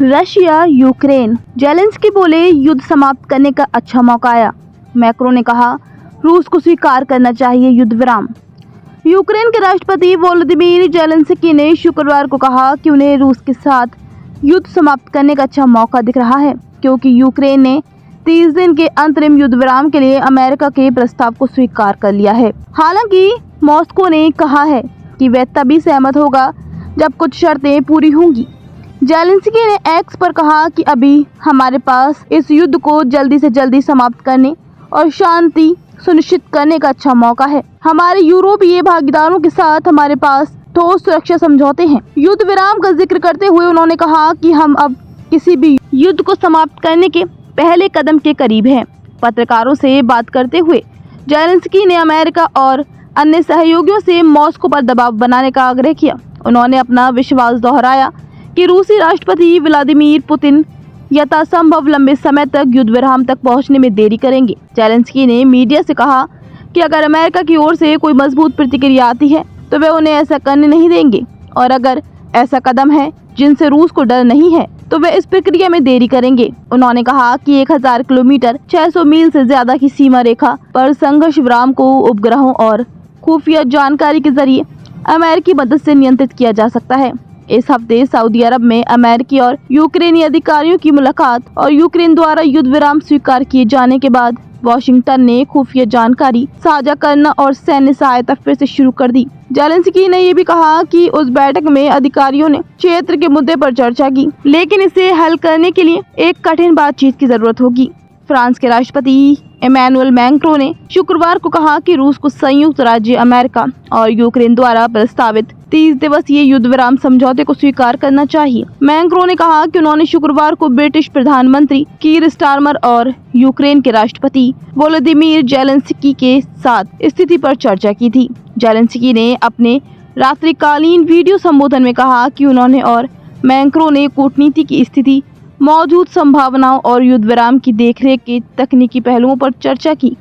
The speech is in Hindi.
Russia Ukraine. जेलेंस्की बोले युद्ध समाप्त करने का अच्छा मौका आया। मैक्रो ने कहा रूस को स्वीकार करना चाहिए युद्ध विराम। यूक्रेन के राष्ट्रपति वोलोदिमीर जेलेंस्की ने शुक्रवार को कहा कि उन्हें रूस के साथ युद्ध समाप्त करने का अच्छा मौका दिख रहा है, क्योंकि यूक्रेन ने 30 दिन के अंतरिम युद्ध विराम के लिए अमेरिका के प्रस्ताव को स्वीकार कर लिया है। हालांकि मॉस्को ने कहा है कि वह तभी सहमत होगा जब कुछ शर्तें पूरी होंगी। जेलेंस्की ने एक्स पर कहा कि अभी हमारे पास इस युद्ध को जल्दी से जल्दी समाप्त करने और शांति सुनिश्चित करने का अच्छा मौका है। हमारे यूरोपीय भागीदारों के साथ हमारे पास ठोस सुरक्षा समझौते हैं। युद्ध विराम का जिक्र करते हुए उन्होंने कहा कि हम अब किसी भी युद्ध को समाप्त करने के पहले कदम के करीब हैं। पत्रकारों से बात करते हुए जेलेंस्की ने अमेरिका और अन्य सहयोगियों से मॉस्को पर दबाव बनाने का आग्रह किया। उन्होंने अपना विश्वास दोहराया कि रूसी राष्ट्रपति व्लादिमीर पुतिन यथासंभव लंबे समय तक युद्ध विराम तक पहुंचने में देरी करेंगे। जेलेंस्की ने मीडिया से कहा कि अगर अमेरिका की ओर से कोई मजबूत प्रतिक्रिया आती है तो वे उन्हें ऐसा करने नहीं देंगे, और अगर ऐसा कदम है जिनसे रूस को डर नहीं है तो वे इस प्रक्रिया में देरी करेंगे। उन्होंने कहा कि 1000 किलोमीटर 600 मील से ज्यादा की सीमा रेखा पर संघर्ष विराम को उपग्रहों और खुफिया जानकारी के जरिए अमेरिकी मदद से नियंत्रित किया जा सकता है। इस हफ्ते सऊदी अरब में अमेरिकी और यूक्रेनी अधिकारियों की मुलाकात और यूक्रेन द्वारा युद्ध विराम स्वीकार किए जाने के बाद वॉशिंगटन ने खुफिया जानकारी साझा करना और सैन्य सहायता फिर से शुरू कर दी। जेलेंस्की ने ये भी कहा कि उस बैठक में अधिकारियों ने क्षेत्र के मुद्दे पर चर्चा की, लेकिन इसे हल करने के लिए एक कठिन बातचीत की जरूरत होगी। फ्रांस के राष्ट्रपति इमैनुअल मैक्रो ने शुक्रवार को कहा कि रूस को संयुक्त राज्य अमेरिका और यूक्रेन द्वारा प्रस्तावित 30 दिवसीय युद्ध विराम समझौते को स्वीकार करना चाहिए। मैक्रो ने कहा कि उन्होंने शुक्रवार को ब्रिटिश प्रधानमंत्री कीर स्टारमर और यूक्रेन के राष्ट्रपति वोलोदिमीर जेलेंस्की के साथ स्थिति पर चर्चा की थी। जेलेंस्की ने अपने रात्रिकालीन वीडियो संबोधन में कहा कि उन्होंने और मैक्रो ने कूटनीति की स्थिति, मौजूद संभावनाओं और युद्ध विराम की देखरेख के तकनीकी पहलुओं पर चर्चा की।